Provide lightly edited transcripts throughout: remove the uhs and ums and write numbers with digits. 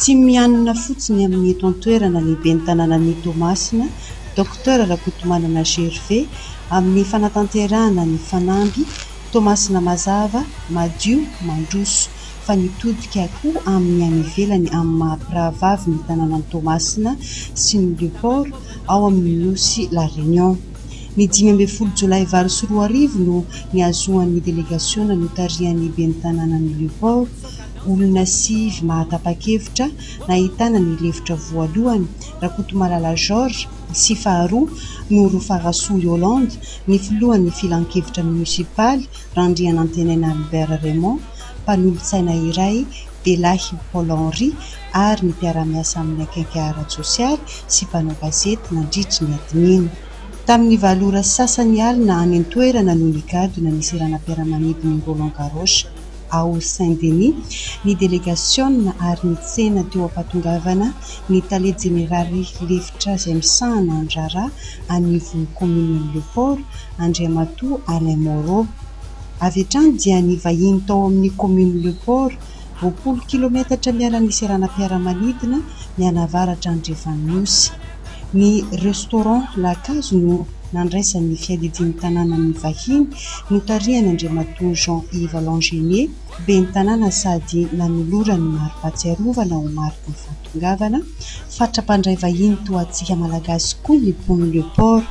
Tsy mianana fotsiny amin'ny eto an-toerana ny ben'ny tanànan'ny Toamasina, Docteur Rakotomanana Gervais amin'ny fanatanterahana ny Fanamby, Toamasina Mazava, Madio, Mandroso, fa nitodika koa amin'ny any ivelany amin'ny maha-mpiravavy ny tanànan'ny Toamasina sy ny Leoport ao amin'ny nosy La Réunion. Ny 10 Jolay 2024 no niazoan'ny délégation notarian'ny ben'ny tanànan'ny Leoport olona 5 mahatapa-kevitra nahitana ny lefitra voalohany Rakotomalala Georges sy faharoa Noro Farasoa Yolande, ny filohan'ny filan-kevitra munisipaly Randrianantenana Albert Raymond, mpanolontsaina iray Belahy Paul Henry ary ny mpiara-miasa amin'ny akaiky ara-tsosialy sy mpanao gazety nandritra ny admina. Tamin'ny valora sasany alina any an-toerana no nigadona ny seranam-piaramanidiny Roland Garros ao Saint-Denis, ny délégation ary ny tsena teo ampatongavana ny tale jeneraly lefitra izay misahana andrara anivon'ny commune Leoport, Andriamatoa Alain Moreau. Avy hatrany dia ny vahiny tao amin'ny commune Leoport 20 kilometatra miala ny seranam-piaramanidina mianavaratra Andriafanosy. Ny restaurant Lakazo no nandraisan'ny fiadidian'ny tanànan'ny vahiny notariany Andriamatoa Jean-Yves Langenier, ben'ny tanàna sady nanolora ny mari-pahatsiarovana ho mariky ny fatongavana, fatrapandray vahiny toantsika malagasy koa ny pont Leoport.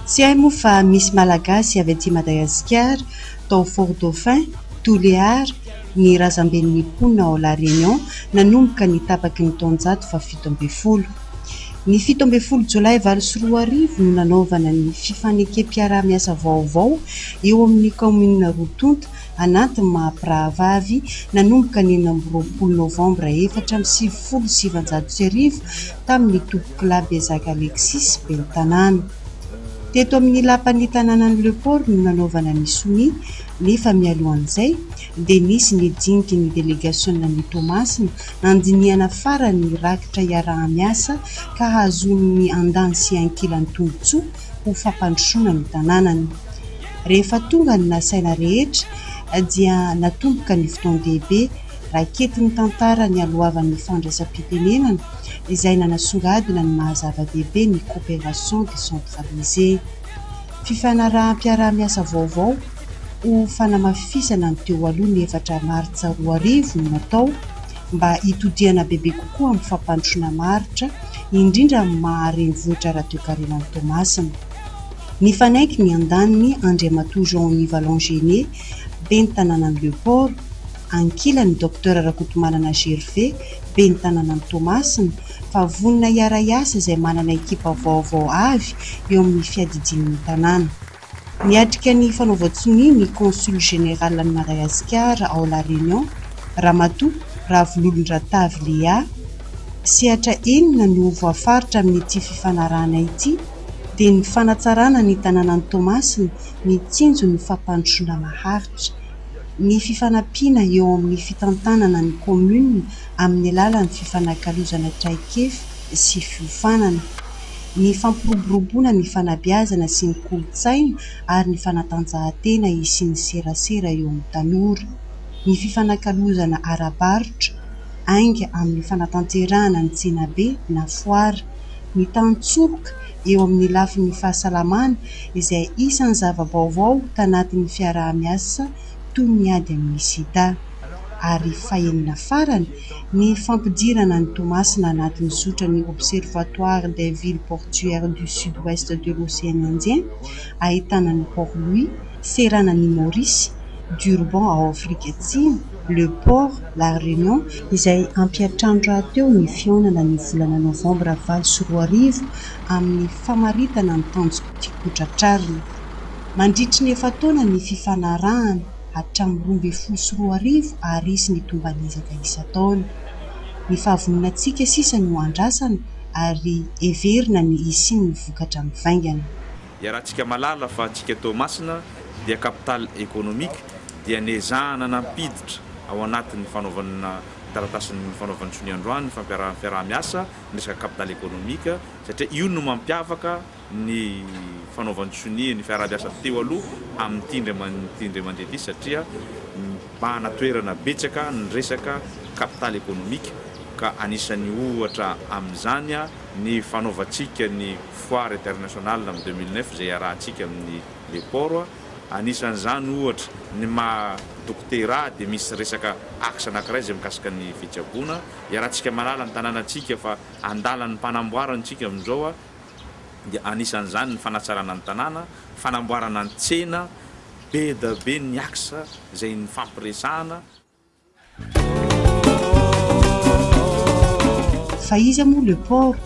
Tsy hay moa fa misy malagasy avy aty Madagasikara, tao Fort Dauphin, Touléar, ny razamben'ny ponina ao La Réunion nanomboka ny tapaky ny taonjato fa 17. Ny 17 Jolay 2024 no nanaovana ny fifanekam-piaraha-miasa vaovao eo amin'ny commune Rotonta anatin'ny maha-mpiravavy nanomboka ny 9 Novambra 2027 tamin'ny tompon-kilaby Bezaka Alexis ben'ny tanàna. Teto amin'ny lapan'ny tanànan'ny Leoport no nanaovana ny soni, nefa mialohan'izay dia nisy nidinika ny délégation ny Toamasina nandiniana farany rakitra iaraha-miasa ka hahazoany andany sy ankilan'ny tombotsoa ho fampandrosoana ny tanànany. Rehefa tonga ny nasaina rehetra dia natomboka ny fotoan-dehibe raketin'ny tantara ny alohavan'ny fandraisam-pitenenana izay nanasongadina ny mahazava-dehibe ny coopération décentralisée. Fifanarahanm-piaraha-miasa vaovao ho fanamafisana ny teo aloha ny 4 Martsa 2024 no natao mba hitodiana bebe kokoa amin'ny fampandrosoana maritra, indrindra amin'ny maharenivohitra radio-karenan'ny Toamasina. Ny fanaiky ny andaniny Andriamatoa Jean-Yves Langenier, ben'ny tanànan'ny Leoport, ankilany Docteur Rakotomanana Gervais, ben'ny tanànan'ny Toamasina, fa vonona iara-iasa izay manana ekipa vaovao avy eo amin'ny fiadidian'ny tanàna. Niatrika ny fanaovan-tsony ny consul général ny Madagasikara ao La Réunion, Ramatoa Ravololon-Ratavy Léa, sehatra enina no voafaritra amin'ity fifanarahana ity dia ny fanatsarana ny tanànan'ny Toamasina mitsinjo ny fampandrosoana maharitra, ny fifanampiana eo amin'ny fitantanana ny commune amin'ny alalan'ny fifanankalozana traikefa sy fiofanana, ny fampiroboroboana ny fanabeazana sy ny kolotsaina ary ny fanatanjahantena sy ny serasera eo amin'ny tanora, ny fifanankalozana ara-barotra ainga amin'ny fanatanterahana ny tsenabe na foara, ny tantsoka eo amin'ny lafin'ny fahasalamana izay isan'ny zava-baovao tanatin'ny fiaraha-miasa toy ny ady amin'ny sida, ary fahenina farany ny fampidirana ny Toamasina anatin'ny zotrany Observatoire des villes portuaires du sud-ouest de l'océan Indien, ahitana ny Port-Louis, seranan'ny Maurice, Durban ao Afrika Atsimo, Le Port, La Réunion izay ampiatrano rahateo ny fionana ny volana Novambra 2024 amin'ny famaritana ny tanjok'ity-kotratrariny. Mandritry ny efataona ny fifanarahana hatramin'ny 2024 ary isy ny tombanizaka isan-taona. Ny fahavononantsika sisa no andrasana ary everina ny isiny ny vokatra mivaingana. Iarahantsika malala fa antsika Toamasina dia capitale économique dia nezahana nampiditra ao anatin'ny fanaovana taratasin'ny fanaovan'ny sony androany fiaraha-miasa ny resaka capitale économique satria io no mampiavaka ny fanaovan'ny sony ny fiaraha-miasa teo aloha amin'ny tindry mandeha ity satria manatoerana betsaka ny resaka capitale économique ka anisan'ny ohatra amin'izany ny fanaovantsika ny foire internationale amin'ny 2009 izay arahantsika amin'ny le port anisan'izany ohatra ny maha dokotera dia misy resaka axe anankiray izay mikasika ny fitsaboana iarahantsika malala ny tanànantsika fa andalan'ny mpanamboarantsika amin'izao dia anisan'izany ny fanatsarana ny tanàna fanamboarana ny tsena be da be ny axe izay ny fampiresahana. Fa izy moa le port.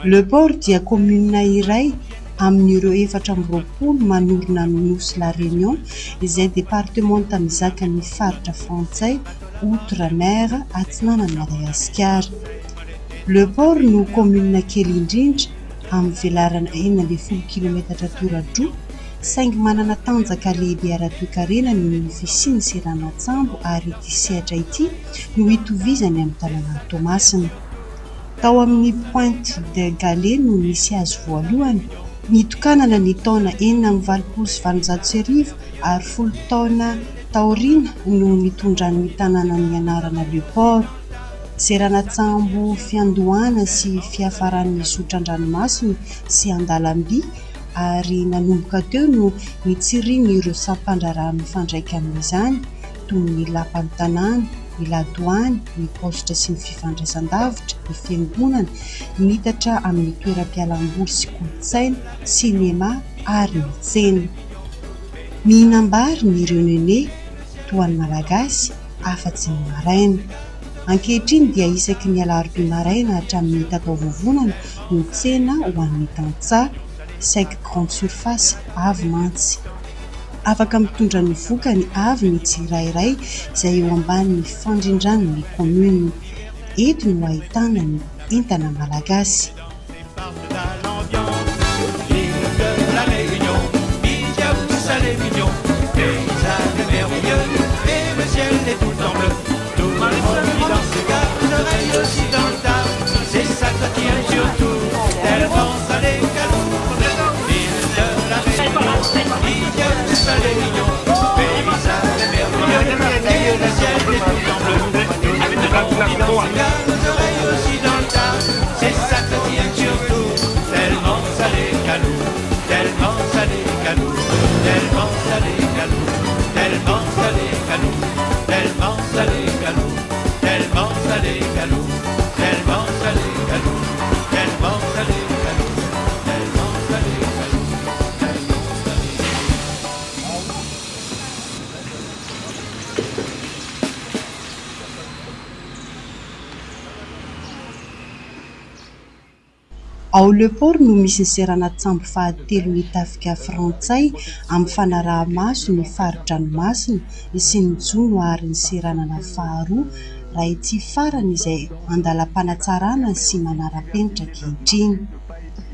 Le port dia commune iray amin'ireo 420 manorina ny Nosy La Réunion izay département mizaka ny faritra frantsay outre-mer atsinanan'i Madagasikara. Le port no commune kely indrindra amin'ny velarana 900 km tora-dro saingy manana tanjaka lehibe ara-toe-karena ny fisiany Seranan-tsambo ary ity sehatra ity no hitovizany amin'ny tanàna Toamasina. Tao amin'ny Pointe de Galet no nisy azy voalohany nitokanana ny taona 1990 ary 10 taona taorina no nitondran'ny tanàna ny anarana Le Port. Seranan-tsambo fiandohana sy fiafaran'ny sotran-dranomasina sy andalam-by ary nanomboka teo no nitsiriny ireo sampandraraha mifandraika amin'izany toy ny lapan'ny tanàna, ny ladoany, ny poste sy ny fifandraisan-davitra, ny fiangonana, nitatra amin'ny toeram-pialamboly sy kolontsaina, sinema ary ny tsena. Mihinam-bary ny Réunionnais toan'ny malagasy afa-tsy ny maraina. Ankehitriny dia isaky ny alarobia maraina hatramin'ny tatao vovonana no tsena ho an'ny tantsaha saika grande surface avy mantsy. Afaka mitondra ny vokany avy ny tsirairay izay eo ambanin'ny fandrindrany commune. Eto no ahitana ny entana malagasy. Ao Le Port no misy ny Seranan-tsambo fahatelo ny tafika frantsay amin'ny fanaraha-maso ny fari-dranomasina sy ny jono ary ny seranana faharoa raha ity farany izay andalam-panatsarana sy manara-penitra ankehitriny.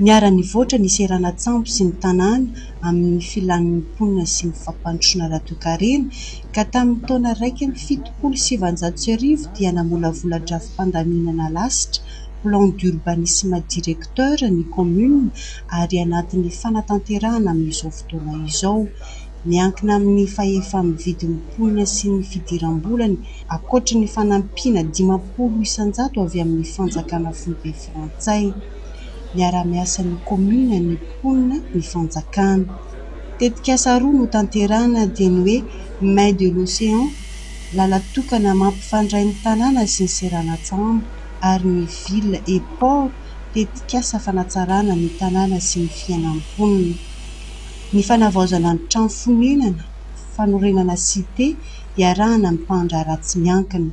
Miara-nivoatra ny Seranan-tsambo sy ny tanàna amin'ny filan'ny mponina sy ny fampandrosoana ara-toe-karena ka tamin'ny taona 1770 dia namolavolatra-pandaminana lasitra plan d'urbanisme directeur ny commune ary anatin'ny fanatanterahana amin'izao fotoana izao. Miankina amin'ny fahefa mividy mponina sy ny fidiram-bolany akoatra ny fanampiana 50 isan-jato avy amin'ny fanjakana foibe frantsay. Miara-miasa ny commune ny mponina ny fanjakana. Tetikasa roa no tanterahana dia ny hoe Main de l'Océan, lalatokana mampifandray ny tanàna sy ny Seranan-tsambo ary ny ville et port tetikasa fanatsarana ny tanàna sy ny fiainam-ponina. Ny fanavaozana ny trano fonenana, fanorenana cité iarahana amin'ny mpandra ratsy miankina.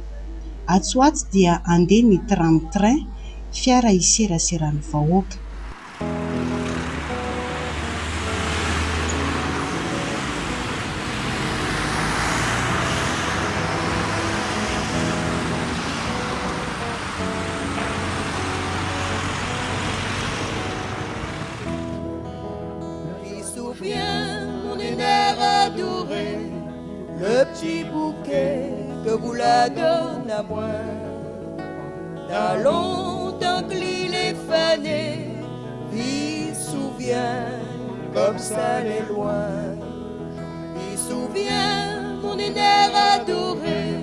Atsoatsy dia andeha ny tram-train, fiara iseraseran'ny vahoaka. Mon air adoré, le petit bouquet que vous la donne à moi. T'as longtemps que l'île est fanée, il souvient comme ça les loin. Il souvient mon mon air adoré,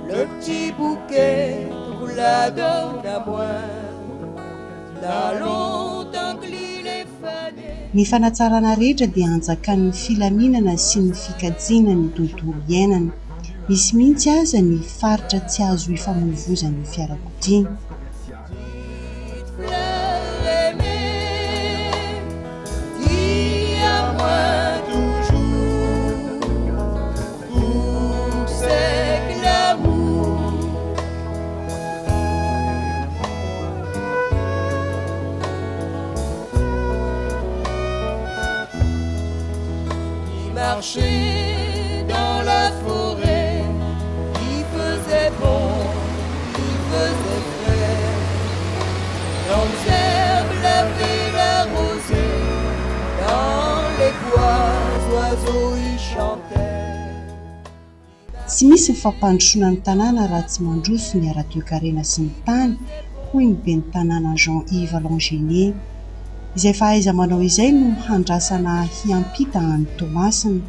le petit bouquet que vous la donne à moi. N'a longtemps que l'île est fanée. Ny fanatsarana rehetra dia anjakan'ny filaminana sy ny fikajiana ny tontolo iainana. Misy mihitsy aza ny faritra tsy azo ifamoivoizan'ny fiarakodia. Marcher dans la forêt, il faisait bon, il faisait frais. Dans les herbes, la ville arrosée, dans les bois, oiseaux y chantaient. Tsy misy fampandrosoana ny tanàna raha tsy mandroso ny ara-toe-karena sy ny tany, hoy ny ben'ny tanàna Jean-Yves Langenier. Izay fahaiza-manao izay no handrasana hiampita any Tomasina.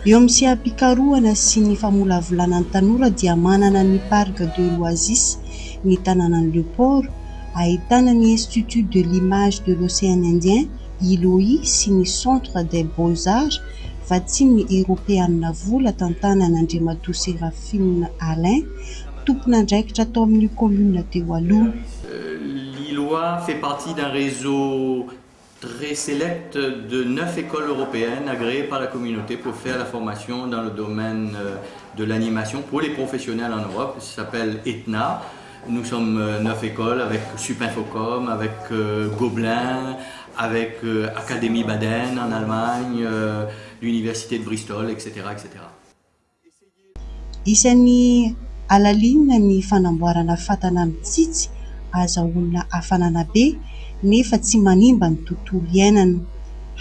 Eo amin'ny seha-pikarohana sy ny famolavolana ny tanora dia manana ny parc de l'Oasis, ny tanànan'ny Leoport, ahitana ny Institut de l'image de l'Océan Indien, ILOI sy ny Centre des Beaux-Arts, vatsiny Européanina vola tantanan'Andriamatoa Séraphine Alain, tompon'andraikitra tao amin'ny commune teo aloha. L'ILOA fait partie d'un réseau très sélect de 9 écoles européennes agréées par la communauté pour faire la formation dans le domaine de l'animation pour les professionnels en Europe. Ça s'appelle ETNA. Nous sommes 9 écoles avec Supinfocom, avec Gobelin, avec Académie Baden en Allemagne, l'Université de Bristol, etc. etc. Isan'ny alalinina ny fanamboarana fatana mitsitsy azahoana hafanana be nefa tsy manimba ny tontolo iainana.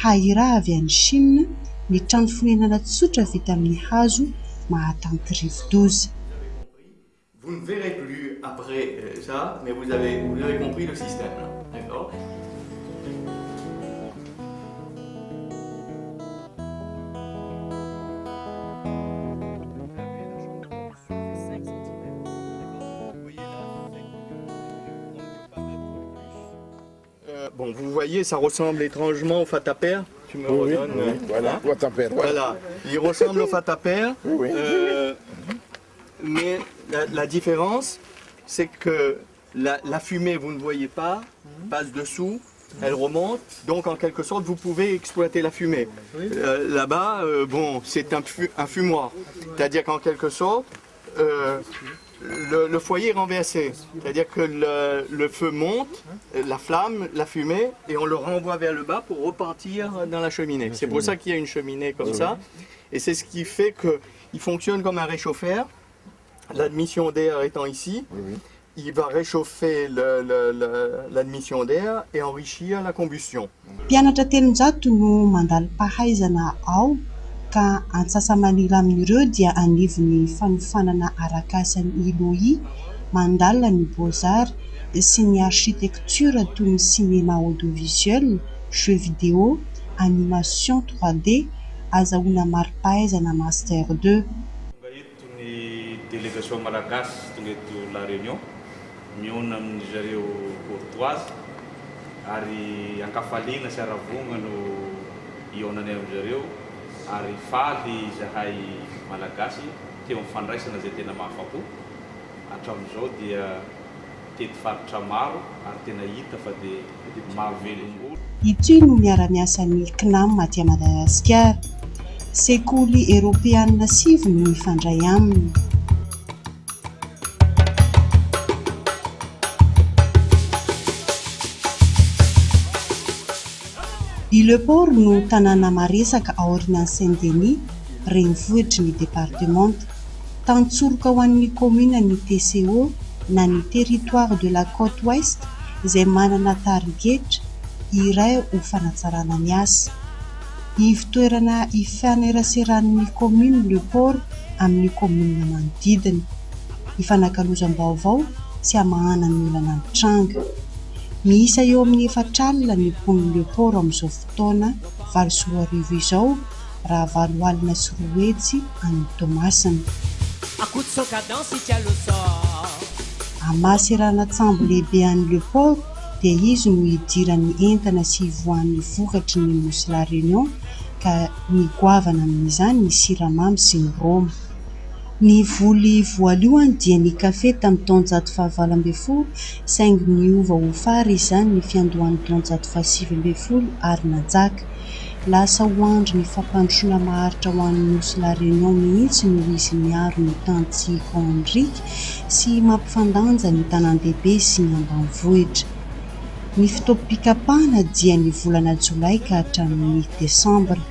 Haira avy any Chine, ny trano fonenana tsotra vita amin'ny hazo mahatanty rivo-doza. Vous ne verrez plus après ça, mais vous avez compris le système, d'accord ? Bon, vous voyez, ça ressemble étrangement au fatapère. Tu me redonnes. Oui, voilà, fatapère. Voilà, il ressemble au fatapère. Oui. Mais la différence, c'est que la fumée, vous ne voyez pas, passe dessous, elle remonte. Donc, en quelque sorte, vous pouvez exploiter la fumée. Là-bas, bon, c'est un fumoir. C'est-à-dire qu'en quelque sorte, le foyer est renversé. C'est-à-dire que le feu monte, la flamme, la fumée, et on le renvoie vers le bas pour repartir dans la cheminée. C'est pour ça qu'il y a une cheminée comme ça. Et c'est ce qui fait qu'il fonctionne comme un réchauffeur. L'admission d'air étant ici, il va réchauffer l'admission d'air et enrichir la combustion. Mpianatra telonjato no mandalo pahaizana ao ka antsasamanila amin'ireo dia anivon'ny fanofanana arakasan'ny ILOI, mandalina ny beaux-arts sy ny architecture toy ny cinéma audiovisuel, jeux vidéo, animation 3D, azahoana mari-pahaizana master 2. Délégation malagasy tonga eto La Réunion miona amin'ny zareo courtoise ary ankafaliana sy aravogna no ionany amin'zareo ary faly zahay malagasy teo mifandraisana zay tena mahafapo hatramin'izao dia tety faritra maro ary tena hita fa dia mahavelogna. Ity no miara-miasan'ny CNAM aty Madagasikara. Sekoly Européanina sivy no mifandray aminy. I Leoport no tanàna maresaka aorian'ny Saint-Denis, renivohitry ny département. Tantsoroka ho an'ny commune ny TCO na ny territoire de la côte ouest izay manana tarigetra iray ho fanatsarana ny asa. Ivitoerana ifaneraseran'ny commune Leoport amin'ny commune manodidina, ifanakalozam-baovao sy hamahana ny olana mitranga. Miisa eo amin'ny 4 alina ny mpon'ny Leoport amin'izao fotoana 7 izao raha 7 alina sy 3 hetsy any Toamasina. Amaserana tsambo lehibe any Leoport dia izy no idiran'ny entana sy ivoan'ny vokatry ny Nosy La Réunion ka migoavana amin'izany ny siramamy sy ny roma. Ny voly voalohany dia ny kafe tamin'ny taona 1940 saingy niova ho fary izany ny fiandohan'ny taona 1970 ary nanjaka. Lasa hoandro ny fampandrosoana maharitra ho an'ny Nosy La Réunion mihitsy no izy miaro ny Tantsy Henrique sy mampifandanja ny tanan-dehibe sy ny ambanivohitra. Ny fotoam-pikapahana dia ny volana Jolay ka hatramin'ny Desambra.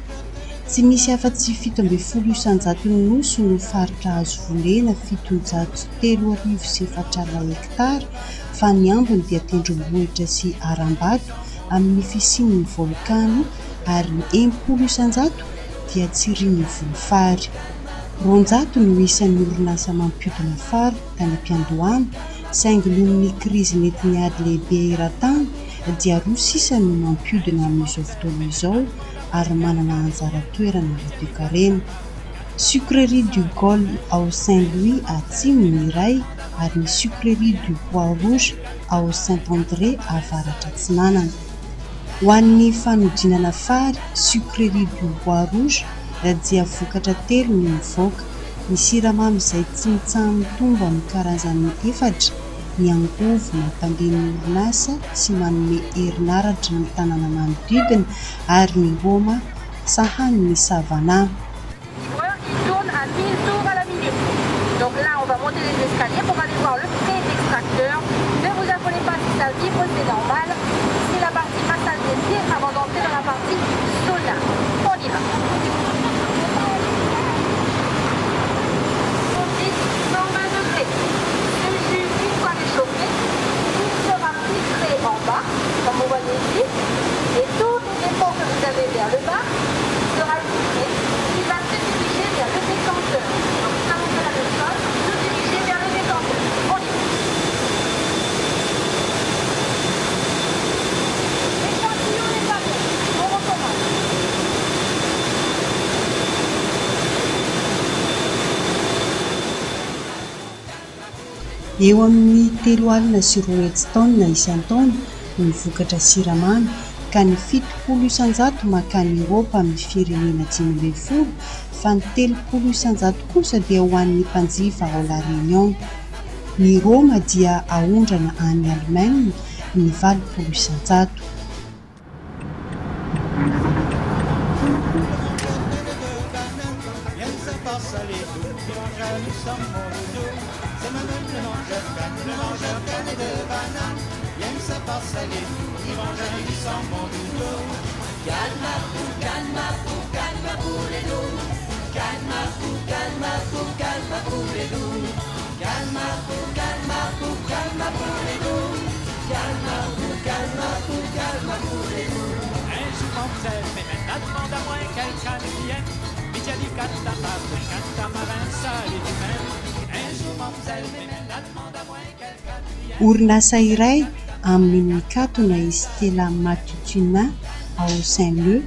Tsy misy afa-tsy 17 isanjato ny nosy no faritra azo volena 703,400 hektara fa ny ambiny dia tendrombohitra sy aram-bato amin'ny fisian'ny volkano ary ny 10 isanjato dia tsirian'ny volofary. 900 no isan'ny orinasa mampiodina fary tany am-piandohana saingy nohon'ny krizy nety niady lehibe eran-tany dia 2 sisa no mampiodina amin'izao fotoana izao ary manana anjara toerana toe-karena. Sucrerie du Gol ao Saint-Louis atsimo ny iray ary ny Sucrerie du Bois Rouge ao Saint-André avaratra Atsinanana. Ho an'ny fanodinana fary, Sucrerie du Bois Rouge dia vokatra 3 no mivoaka. Ny siramamy izay tsy mitsaha mitombo amin'ny karazany 4, ny angovo mampandeha ny orinasa sy manome herinaratra ny tanàna manodidina ary ny roma sahany ny savana. Il tourne à 1000 tours à la minute. Donc là, on va monter les escaliers pour aller voir le pré d'extracteur. Ne vous affolez pas si ça vibre, c'est normal. C'est la partie massage des pieds avant d'entrer dans la partie sauna. On y va. 120 degrés. Le jus, une fois réchauffé, il sera filtré en bas, comme vous voyez ici. Et toutes les pots que vous avez vers le bas sera filtré. Il va se diriger vers le décanteur. Donc ça, on fait la même chose, se diriger vers le décanteur. On y va. L'échantillon n'est pas bon. On recommence. Eo amin'ny 3 alina sy 3 hetsy taona isan-taona ny vokatra siramamy ka ny 70 isanjato makany Eropa amin'ny firenena 520 fa ny 30 isanjato kosa dia ho an'ny mpanjifa ao La Réunion. Ny Roma dia ahondrana any Allemagne ny 20 isanjato. Orinasa iray amin'ny mikatona i Stella Matutina ao Saint-Leu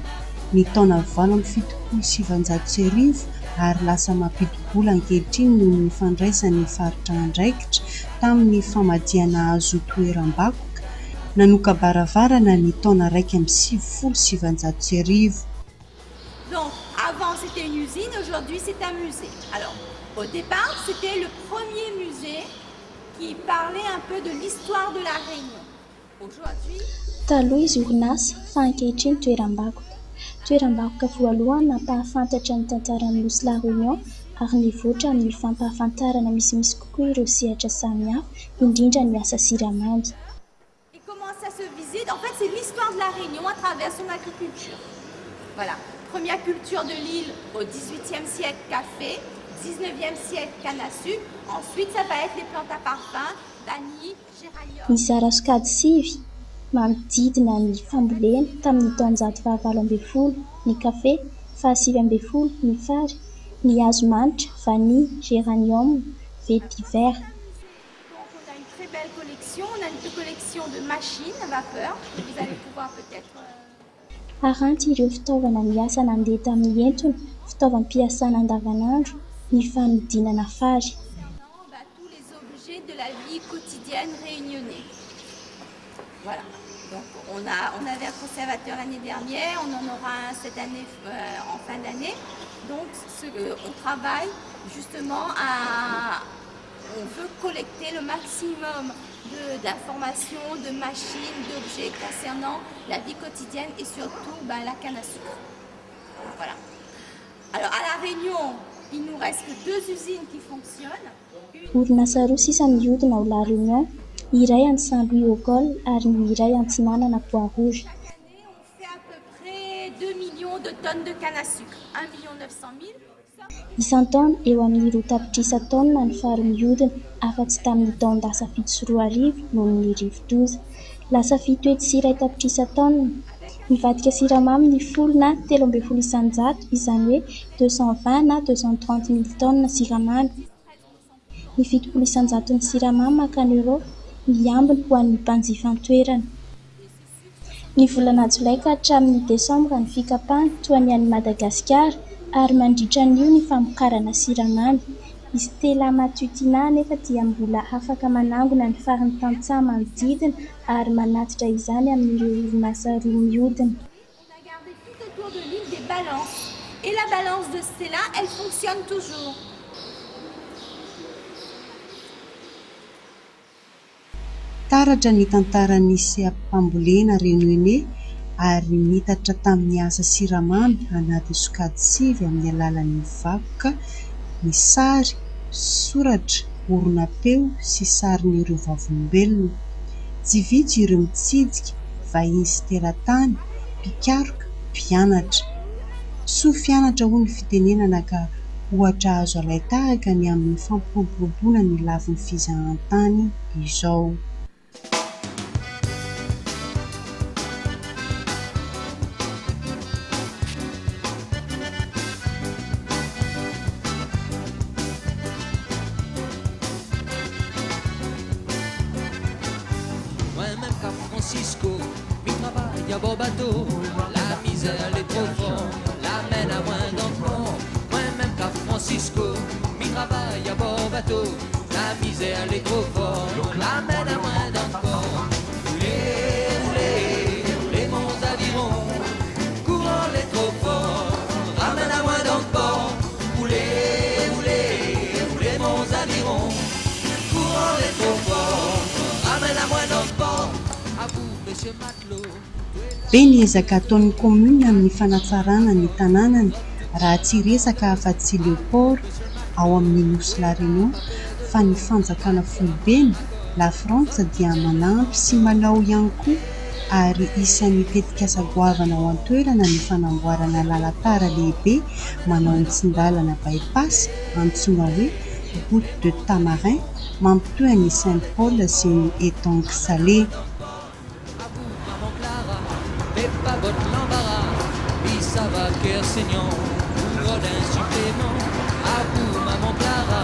ny taona 1770 ary lasa mampidi-bola ankehitriny noho ny fandraisany faritra andraikitra tamin'ny famadiana azo toeram-bakoka nanokabaravarana ny taona 1770. Donc, avant c'était une usine, aujourd'hui c'est un musée. Alors, au départ, c'était le premier musée qui parlait un peu de l'histoire de la Réunion. Aujourd'hui... Taloha izy orinasa fa ankehitriny toeram-bakoka. Toeram-bakoka voalohany nampahafantatra ny tantaran'ny Nosy La Réunion ary nivoatra amin'ny fampahafantarana misimisy kokoa ireo sehatra samihafa indrindra ny asa siramamy. Et comment ça se visite? En fait, c'est l'histoire de la Réunion à travers son agriculture. Voilà. Première culture de l'île au 18e siècle, café. 19e siècle, canne à sucre. Ensuite, ça va être les plantes à parfum, vanille, géranium. Ny Sarasokady sivy manodidina ny fambolena tamin'ny taona 1920, ny kafe 1920, ny fary, ny hazo-manitra, vanille, géranium, vétiver. On a une très belle collection, on a une collection de machines à vapeur, vous allez pouvoir peut-être... Haranty ireo fitaovana miasa nandeha tamin'ny entona, fitaovam-piasana andavanandro, ny fanodinana fary. Tous les objets de la vie quotidienne réunionnais. Voilà. Donc on avait un conservateur l'année dernière, on en aura un cette année en fin d'année. Donc on travaille justement on veut collecter le maximum d'informations, de machines, d'objets concernant la vie quotidienne et surtout la canne à sucre. Voilà. Alors à La Réunion, il nous reste que 2 usines qui fonctionnent. Orinasa roa sisa mihodina ao La Réunion, iray any Saint-Louis au Col ary ny iray Antsinanana Bois-Rouge. On fait à peu près 2 millions de tonnes de canne à sucre, 1 900 000. Isan-taona eo amin'ny roa tapitrisa taona ny fary mihodina, afa-tsy tamin'ny taon-dasa 7 sy 4 arivo noho ny rivo-doza. Lasa 7 hety sy 1 tapitrisa taona. Mivadika siramamy ny folo na 13 isanjato, izany hoe 220 na 230 000 tonnes siramamy. Ny 70 isanjato ny siramamy mankany Europe, ny ambiny ho an'ny mpanjifa an-toerana. Ny volana Jolay ka hatramin'ny Desambra ny fikapana toa ny an'i Madagasikara ary mandritra an'io ny famokarana siramamy. I Stella Matutina nefa dia mbola afaka manangona ny farin'ny tantsaha manodidina ary manatitra izany amin'ireo orinasa roa mihodina. On a gardé tout autour de l'île des balances. Et la balance de Stella, elle fonctionne toujours. Taratra ny tantaran'ny seha-mpambolena réunionnais ary nitatra tamin'ny asa siramamy anaty sokady 7 amin'ny alalan'ny vakoka, ny sary, soratra, orona-peo sy sarin'ireo vavolombelona. Tsy vitsy ireo mitsidika, vahiny sy teratany, mpikaroka, mpianatra. Soa fianatra ho ny fitenenana ka ohatra azo alaitahaka ny amin'ny fampiroboroboana ny lavin'ny fizahan-tany izao. Francisco, mi travaille à beau bateau. La misère elle est trop forte, l'amène à moins d'enfants. Moi-même qu'à Francisco, mi travaille à beau bateau. La misère elle est trop forte, l'amène à moins d'enfants. Les monts avirons, courant les trop fort, ramène à moins d'enfants. Les monts avirons, courant les trop fort, ramène à moins d'enfants. Beny ezaka ataon'ny komuna amin'ny fanatsarana ny tanànany raha tsy resaka afa-tsy Léoport ao amin'ny nosy La Réunion fa ny fanjakana folobeny La Frantsa dia manampy sy malao ihany koa ary isan'ny tetika sagoavana ao an-toerana ny fanamboarana lalantara lehibe manao ny tsindalana bypass antsoina hoe route de Tamarin mampitohy an'i Saint-Paul sy ny Étang Salé. Pas votre l'embarras, puis ça va cœur saignant, pour d'un supplément. À vous, maman Clara,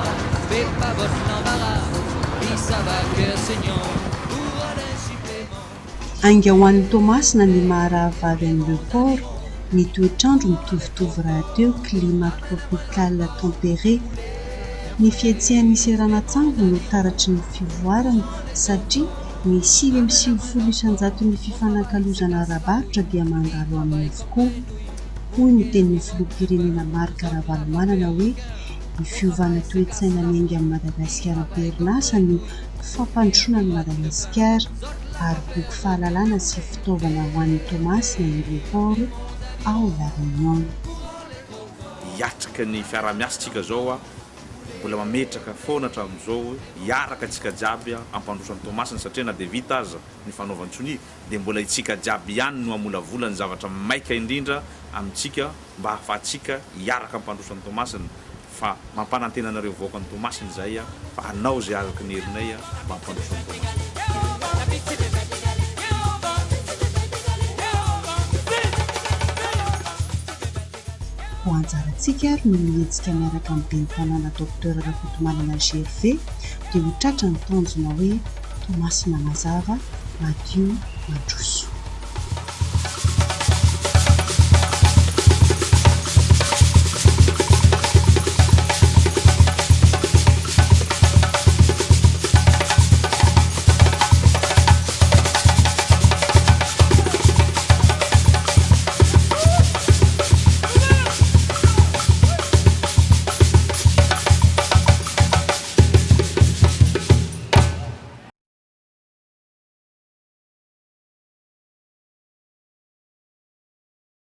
fais pas votre l'embarras, puis ça va cœur saignant, pour d'un supplément. Ainga ho an'ny Tomasina ny maharavavy an'i Léoport, ny toetrandro mitovitovy raha teo climat tropical tempéré. Ny fietsehan'ny seranatsango no taratry ny fivoarana satria ny 520 isanjato ny fifanankalozana ara-barotra dia mandalo amin'ny avokoa. Hoy ny tenin'ny filoham-pirenena Marc Ravalomanana hoe ny fiovana toe-tsaina miainga amin'ny Madagasikara am-perinasa no fampandrosoana ny Madagasikara ary boky fahalalana sy fitaovana ho an'ny Tomasina ny Léoport ao La Réunion. Hiatrika ny fiara-miasantsika zao mbola mametraka foana hatramin'izao hiaraka antsika jiaby ampandrosan'ny Tomasina satria na dia vita aza ny fanaovan-tsony dia mbola itsika jiaby ihany no amolavola ny zavatra maika indrindra amintsika mba hahafahantsika hiaraka ampandrosan'ny Tomasina fa mampanantenanareo voaka ny Tomasina izay fa hanao izay araka ny herinay mba hampandrosan'ny Tomasina. ho anjarantsika ary no mietsika miaraka amin'ny ben'ny tanàna Docteur Rakotomanana GRV dia ho tratra ny tanjona hoe Tomasina mazava madio mandroso.